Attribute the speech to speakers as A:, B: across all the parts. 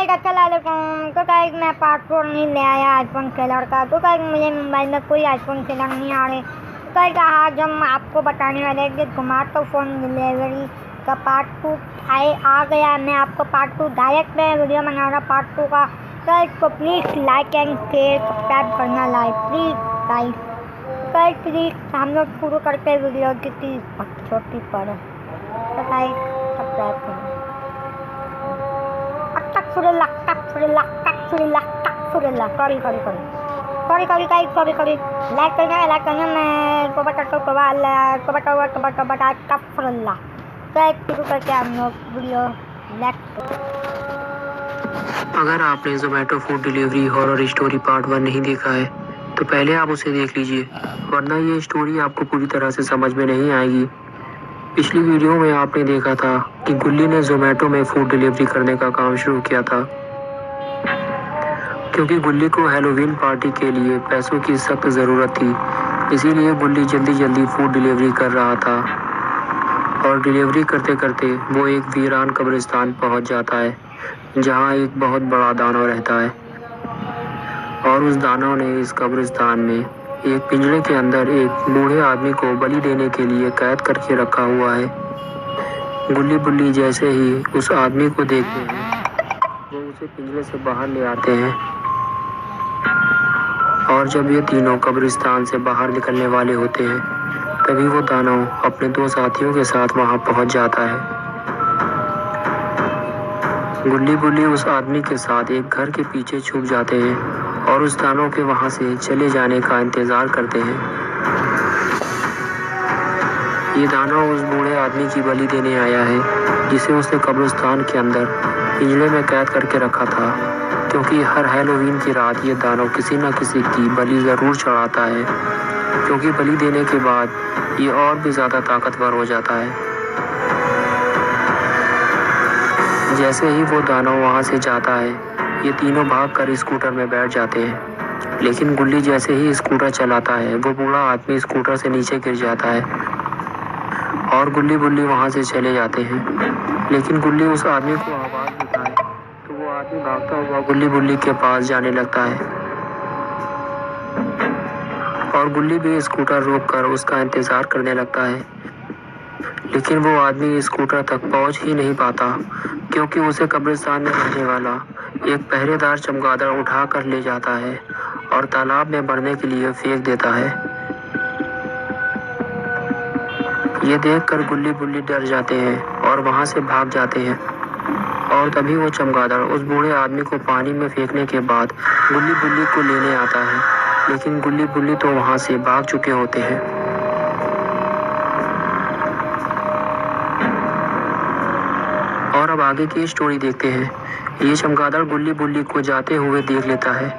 A: Guys अस्सलाम वालेकुम। तो गाइस मैं पासपोर्ट नहीं ले आया आईफोन सेलर का। तो गाइस मुझे मोबाइल में कोई आईफोन सेलर नहीं आ रहे। तो गाइस आज हम आपको बताने वाले हैं कि जोमेटो फ़ोन डिलीवरी का पार्ट 2 आ गया। मैं आपको पार्ट 2 डायरेक्ट में वीडियो बना रहा पार्ट 2 का। गाइस को please like and share subscribe करना लाइक प्लीज़ गाइस प्लीज़। हम लोग शुरू करते वीडियो कितनी छोटी पर है। तो गाइस सब्सक्राइब करें। सॉरी लाइक करना मैं शुरू करके हम लोग वीडियो
B: अगर आपने Zomato food delivery horror story part 1 नहीं देखा है तो पहले आप उसे देख लीजिए, वरना ये स्टोरी आपको पूरी तरह से समझ में नहीं आएगी। पिछली वीडियो में आपने देखा था कि गुल्ली ने जोमेटो में फूड डिलीवरी करने का काम शुरू किया था, क्योंकि गुल्ली को हैलोवीन पार्टी के लिए पैसों की सख्त ज़रूरत थी। इसीलिए गुल्ली जल्दी जल्दी फूड डिलीवरी कर रहा था और डिलीवरी करते करते वो एक वीरान कब्रिस्तान पहुंच जाता है, जहां एक बहुत बड़ा दानव रहता है। और उस दानव ने इस कब्रिस्तान में एक पिंजरे के अंदर एक बूढ़े आदमी को बलि देने के लिए कैद करके रखा हुआ है। गुल्ली बुल्ली जैसे ही उस आदमी को देखते हैं, वो उसे पिंजरे से बाहर ले आते हैं। और जब ये तीनों कब्रिस्तान से बाहर निकलने वाले होते हैं, तभी वो दानव अपने 2 साथियों के साथ वहां पहुंच जाता है। गुल्ली बुल्ली उस आदमी के साथ एक घर के पीछे छुप जाते हैं और उस दानव के वहां से चले जाने का इंतजार करते हैं। ये दानव उस बूढ़े आदमी की बलि देने आया है, जिसे उसने कब्रिस्तान के अंदर पिंजरे में कैद करके रखा था, क्योंकि हर हैलोवीन की रात ये दानव किसी न किसी की बलि जरूर चढ़ाता है, क्योंकि बलि देने के बाद ये और भी ज्यादा ताकतवर हो जाता है। जैसे ही वो दानव वहां से जाता है, ये तीनों भागकर स्कूटर में बैठ जाते हैं। लेकिन गुल्ली जैसे ही स्कूटर चलाता है, वो बूढ़ा आदमी स्कूटर से नीचे गिर जाता है और गुल्ली बुल्ली वहां से चले जाते हैं। लेकिन गुल्ली उस आदमी को आवाज देता है तो वो आदमी भागता हुआ गुल्ली बुल्ली के पास जाने लगता है और गुल्ली भी स्कूटर रोककर उसका इंतजार करने लगता है। लेकिन वो आदमी स्कूटर तक पहुंच ही नहीं पाता, क्योंकि उसे कब्रिस्तान में रहने वाला एक पहरेदार चमगादड़ उठा कर ले जाता है और तालाब में बढ़ने के लिए फेंक देता है। ये देखकर गुल्ली बुल्ली डर जाते हैं और वहां से भाग जाते हैं। और तभी वो चमगादड़ उस बूढ़े आदमी को पानी में फेंकने के बाद गुल्ली बुल्ली को लेने आता है, लेकिन गुल्ली बुल्ली तो वहां से भाग चुके होते हैं। और अब आगे की स्टोरी देखते हैं। ये चमगादड़ गुल्ली बुल्ली को जाते हुए देख लेता है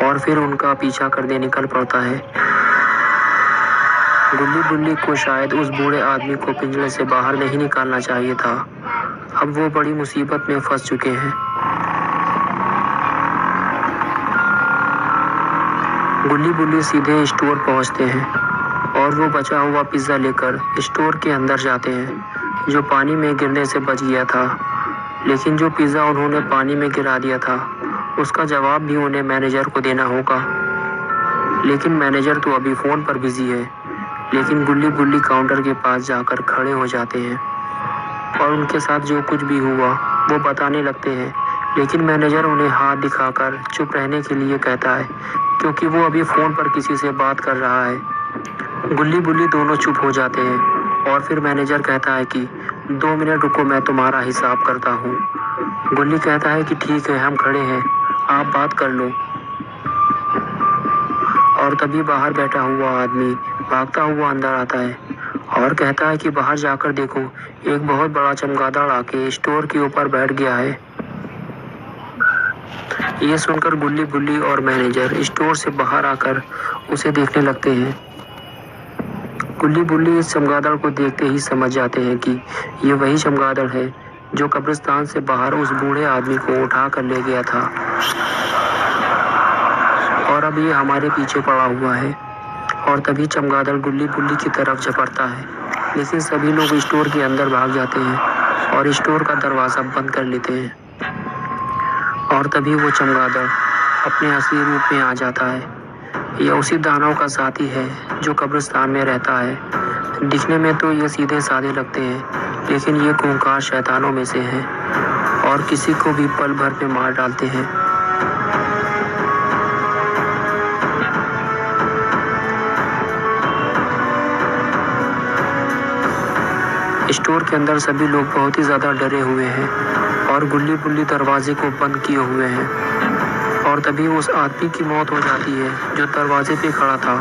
B: और फिर उनका पीछा करने निकल पड़ता है। गुल्ली बुल्ली को शायद उस बूढ़े आदमी को पिंजरे से बाहर नहीं निकालना चाहिए था। अब वो बड़ी मुसीबत में फंस चुके हैं। गुल्ली बुल्ली सीधे स्टोर पहुंचते हैं और वो बचा हुआ पिज्जा लेकर स्टोर के अंदर जाते हैं, जो पानी में गिरने से बच गया था। लेकिन जो पिज्जा उन्होंने पानी में गिरा दिया था, उसका जवाब भी उन्हें मैनेजर को देना होगा। लेकिन मैनेजर तो अभी फोन पर बिजी है। लेकिन गुल्ली बुल्ली काउंटर के पास जाकर खड़े हो जाते हैं और उनके साथ जो कुछ भी हुआ वो बताने लगते हैं। लेकिन मैनेजर उन्हें हाथ दिखाकर चुप रहने के लिए कहता है, क्योंकि वो अभी फोन पर किसी से बात कर रहा है। गुल्ली बुल्ली दोनों चुप हो जाते हैं और फिर मैनेजर कहता है कि 2 मिनट रुको, मैं तुम्हारा हिसाब करता हूँ। गुल्ली कहता है कि ठीक है, हम खड़े हैं, आप बात कर लो। और तभी बाहर बैठा हुआ आदमी भागता हुआ अंदर आता है और कहता है कि बाहर जाकर देखो, एक बहुत बड़ा चमगादड़ आके स्टोर के ऊपर बैठ गया है। ये सुनकर गुल्ली बुल्ली और मैनेजर स्टोर से बाहर आकर उसे देखने लगते हैं। गुल्ली बुल्ली इस चमगादड़ को देखते ही समझ जाते हैं कि ये वही चमगादड़ है जो कब्रिस्तान से बाहर उस बूढ़े आदमी को उठा कर ले गया था और अब ये हमारे पीछे पड़ा हुआ है। और तभी चमगादड़ गुल्ली बुल्ली की तरफ झपटता है, लेकिन सभी लोग स्टोर के अंदर भाग जाते हैं और स्टोर का दरवाज़ा बंद कर लेते हैं। और तभी वो चमगादड़ अपने असली रूप में आ जाता है। यह उसी दानव का साथी है जो कब्रिस्तान में रहता है। दिखने में तो ये सीधे साधे लगते हैं, लेकिन ये खूंखार शैतानों में से हैं और किसी को भी पल भर में मार डालते हैं। स्टोर के अंदर सभी लोग बहुत ही ज़्यादा डरे हुए हैं और गुल्ली बुल्ली दरवाजे को बंद किए हुए हैं। और तभी उस आदमी की मौत हो जाती है जो दरवाजे पे खड़ा था।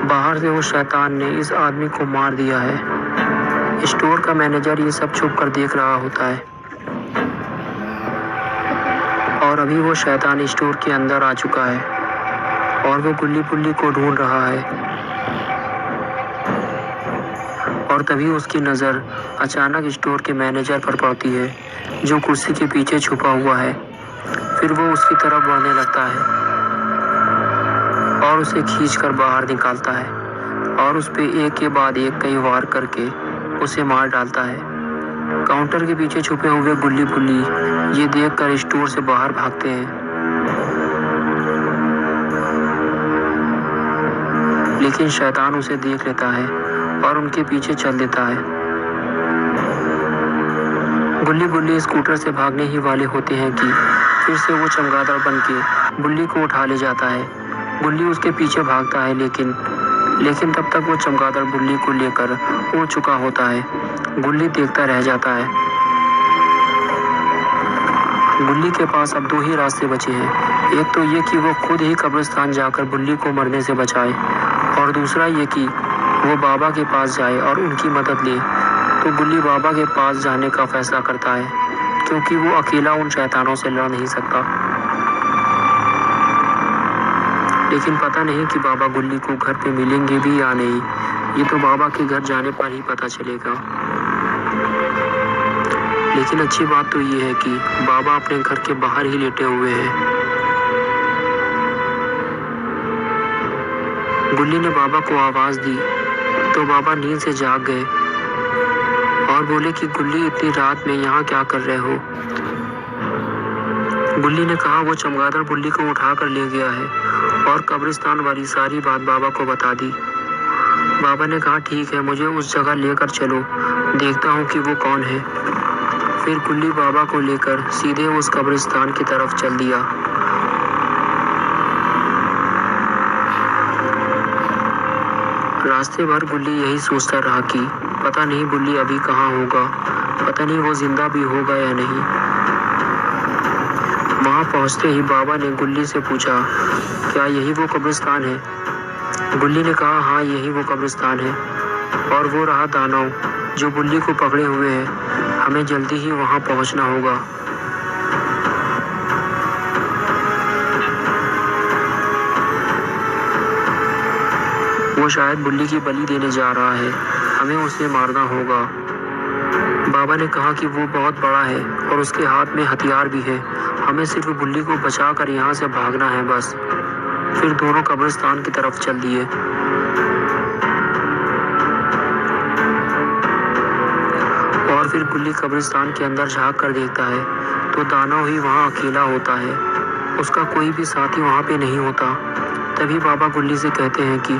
B: बाहर से उस शैतान ने इस आदमी को मार दिया है। स्टोर का मैनेजर ये सब छुप कर देख रहा होता है और अभी वो शैतान स्टोर के अंदर आ चुका है और वो गुल्ली बुल्ली को ढूंढ रहा है। और तभी उसकी नज़र अचानक स्टोर के मैनेजर पर पड़ती है जो कुर्सी के पीछे छुपा हुआ है। फिर वो उसकी तरफ बढ़ने लगता है और उसे खींचकर बाहर निकालता है और उस पे एक के बाद एक कई वार करके उसे मार डालता है। काउंटर के पीछे छुपे हुए गुल्ली बुल्ली ये देखकर स्टोर से बाहर भागते हैं, लेकिन शैतान उसे देख लेता है और उनके पीछे चल देता है। गुल्ली बुल्ली स्कूटर से भागने ही वाले होते हैं कि फिर से वो चमगादड़ बनके बुल्ली को उठा ले जाता है। गुल्ली उसके पीछे भागता है, लेकिन तब तक वो चमगादड़ बुल्ली को लेकर उड़ चुका होता है। गुल्ली देखता रह जाता है। गुल्ली के पास अब दो ही रास्ते बचे हैं। एक तो ये कि वो खुद ही कब्रिस्तान जाकर बुल्ली को मरने से बचाए, और दूसरा ये कि वो बाबा के पास जाए और उनकी मदद ले। तो गुल्ली बाबा के पास जाने का फैसला करता है, क्योंकि वो अकेला उन शैतानों से लड़ नहीं सकता। लेकिन पता नहीं कि बाबा गुल्ली को घर पे मिलेंगे भी या नहीं। ये तो बाबा के घर जाने पर ही पता चलेगा। लेकिन अच्छी बात तो ये है कि बाबा अपने घर के बाहर ही लेटे हुए हैं। गुल्ली ने बाबा को आवाज़ दी तो बाबा नींद से जाग गए और बोले कि गुल्ली इतनी रात में यहाँ क्या कर रहे हो। गुल्ली ने कहा वो चमगादड़ बुल्ली को उठा कर ले गया है और कब्रिस्तान वाली सारी बात बाबा को बता दी। बाबा ने कहा ठीक है, मुझे उस जगह लेकर चलो, देखता हूँ कि वो कौन है। फिर गुल्ली बाबा को लेकर सीधे उस कब्रिस्तान की तरफ चल दिया। रास्ते भर गुल्ली यही सोचता रहा कि पता नहीं बुल्ली अभी कहाँ होगा, पता नहीं वो जिंदा भी होगा या नहीं। वहाँ पहुँचते ही बाबा ने गुल्ली से पूछा क्या यही वो कब्रिस्तान है। गुल्ली ने कहा हाँ यही वो कब्रिस्तान है, और वो रहा दानव जो बुल्ली को पकड़े हुए है। हमें जल्दी ही वहाँ पहुँचना होगा। वो शायद बुल्ली की बलि देने जा रहा है, हमें उसे मारना होगा। बाबा ने कहा कि वो बहुत बड़ा है और उसके हाथ में हथियार भी है, हमें सिर्फ बुल्ली को बचाकर यहाँ से भागना है बस। फिर दोनों कब्रिस्तान की तरफ चल दिए। और फिर गुल्ली कब्रिस्तान के अंदर झांक कर देखता है तो दानव ही वहाँ अकेला होता है, उसका कोई भी साथी वहाँ पे नहीं होता। तभी बाबा गुल्ली से कहते हैं कि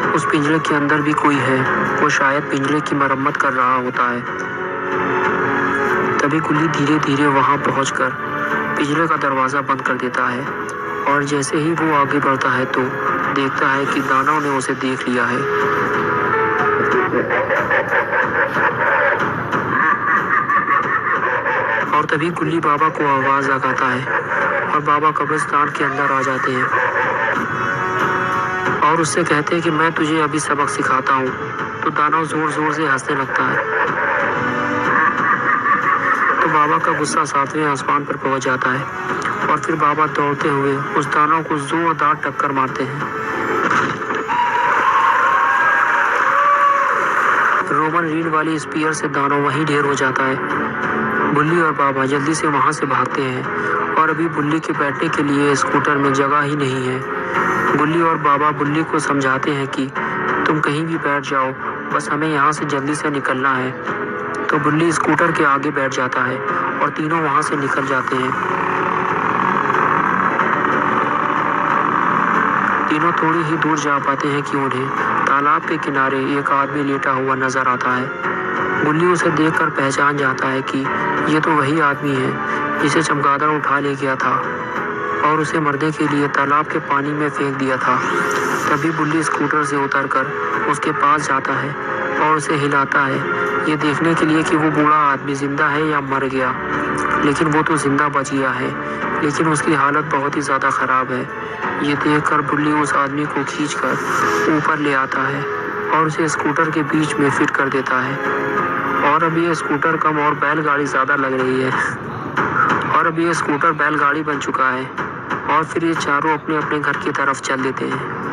B: उस पिंजरे के अंदर भी कोई है, वो शायद पिंजरे की मरम्मत कर रहा होता है। तभी गुल्ली धीरे धीरे वहाँ पहुँचकर पिंजरे का दरवाज़ा बंद कर देता है, और जैसे ही वो आगे बढ़ता है तो देखता है कि दानव ने उसे देख लिया है। और तभी गुल्ली बाबा को आवाज़ लगाता है और बाबा कब्रिस्तान के अंदर आ जाते हैं और उससे कहते हैं कि मैं तुझे अभी सबक सिखाता हूँ। तो दानव जोर जोर से हंसने लगता है। तो बाबा का गुस्सा 7वें आसमान पर पहुँच जाता है और फिर बाबा दौड़ते हुए उस दानव को जोरदार टक्कर मारते हैं। रोमन रीढ़ वाली स्पीयर से दानव वहीं ढेर हो जाता है। बुल्ली और बाबा जल्दी से वहाँ से भागते हैं और अभी बुल्ली के बैठने के लिए स्कूटर में जगह ही नहीं है। गुल्ली और बाबा बुल्ली को समझाते हैं कि तुम कहीं भी बैठ जाओ, बस हमें यहाँ से जल्दी से निकलना है। तो बुल्ली स्कूटर के आगे बैठ जाता है और तीनों वहां से निकल जाते हैं। तीनों थोड़ी ही दूर जा पाते हैं कि उन्हें तालाब के किनारे एक आदमी लेटा हुआ नजर आता है। बुल्ली उसे देखकर पहचान जाता है कि ये तो वही आदमी है जिसे चमगादड़ उठा ले गया था और उसे मरने के लिए तालाब के पानी में फेंक दिया था। तभी बुल्ली स्कूटर से उतरकर उसके पास जाता है और उसे हिलाता है, ये देखने के लिए कि वो बूढ़ा आदमी जिंदा है या मर गया। लेकिन वो तो जिंदा बच गया है, लेकिन उसकी हालत बहुत ही ज़्यादा ख़राब है। ये देखकर बुल्ली उस आदमी को खींचकर ऊपर ले आता है और उसे स्कूटर के बीच में फिट कर देता है। और अब ये स्कूटर कम और बैलगाड़ी ज़्यादा लग रही है और अब ये स्कूटर बैलगाड़ी बन चुका है। और फिर ये चारों अपने अपने घर की तरफ चल देते हैं।